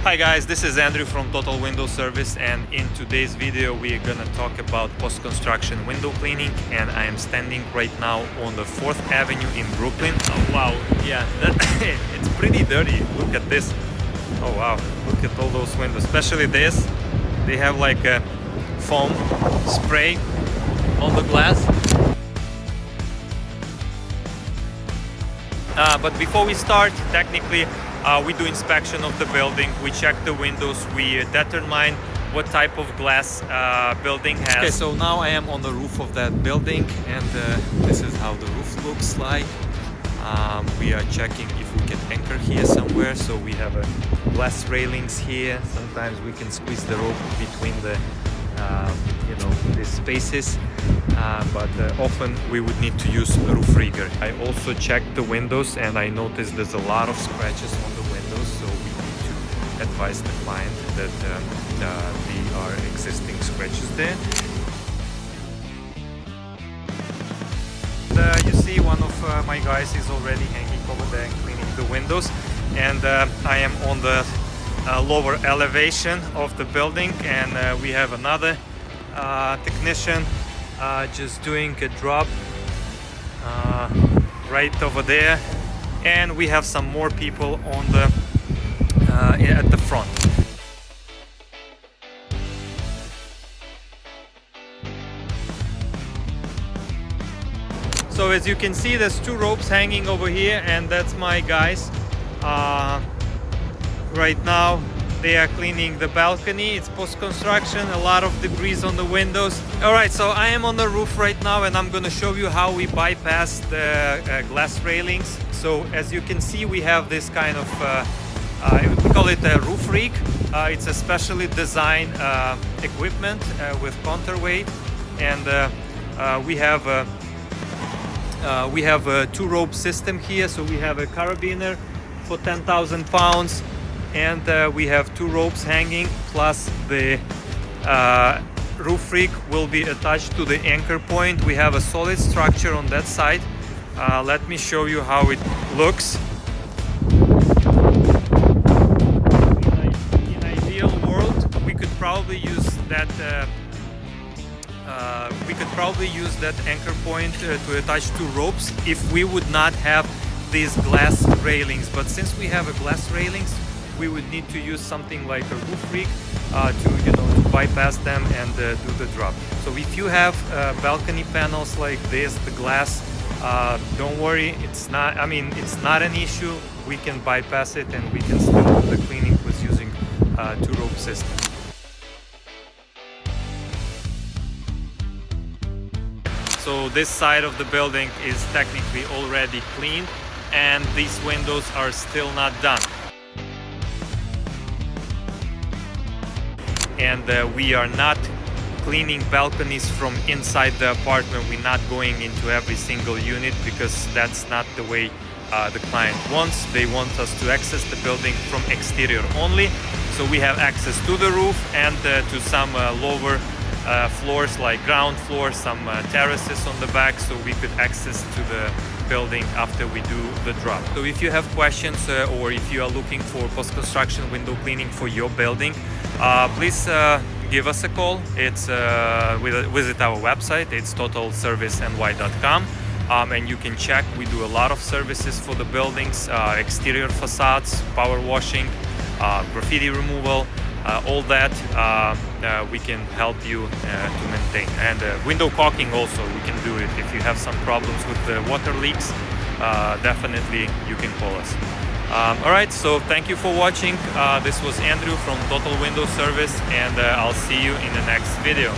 Hi guys, this is Andrew from Total Window Service, and in today's video we are gonna talk about post-construction window cleaning, and I am standing right now on the 4th Avenue in Brooklyn. Oh wow, yeah, it's pretty dirty. Look at this. Oh wow, look at all those windows, especially this. They have like a foam spray on the glass. But before we start, technically we do inspection of the building, we check the windows, we determine what type of glass building has. Okay, so now I am on the roof of that building, and this is how the roof looks like. We are checking if we can anchor here somewhere, so we have glass railings here. Sometimes we can squeeze the rope between the these spaces, but often we would need to use a roof rigger. I also checked the windows and I noticed there's a lot of scratches on the windows, so we need to advise the client that there are existing scratches there. You see one of my guys is already hanging over there and cleaning the windows, and I am on the lower elevation of the building, and we have another technician just doing a drop right over there, and we have some more people on the at the front. So as you can see, there's two ropes hanging over here, and that's my guys. Right now they are cleaning the balcony. It's post-construction, a lot of debris on the windows. All right, so I am on the roof right now, and I'm going to show you how we bypass the glass railings. So as you can see, we have this kind of we call it a roof rig. It's a specially designed equipment with counterweight, and we have a two rope system here. So we have a carabiner for 10,000 pounds, and we have two ropes hanging, plus the roof rig will be attached to the anchor point. We have a solid structure on that side. Let me show you how it looks. In an ideal world, we could probably use that anchor point to attach two ropes if we would not have these glass railings. But since we have a glass railings, we would need to use something like a roof rig to bypass them and do the drop. So if you have balcony panels like this, the glass, don't worry, it's not an issue. We can bypass it, and we can still do the cleaning with using two rope system. So this side of the building is technically already cleaned, and these windows are still not done. And we are not cleaning balconies from inside the apartment. We're not going into every single unit, because that's not the way the client wants. They want us to access the building from exterior only. So we have access to the roof and to some lower floors like ground floor, some terraces on the back, so we could access to the building after we do the drop. So if you have questions or if you are looking for post-construction window cleaning for your building, please give us a call. It's visit our website. It's totalserviceny.com, and you can check. We do a lot of services for the buildings: exterior facades, power washing, graffiti removal, all that we can help you to maintain. And window caulking also, we can do it. If you have some problems with the water leaks, definitely you can call us. Alright, so thank you for watching. This was Andrew from Total Window Service, and I'll see you in the next video.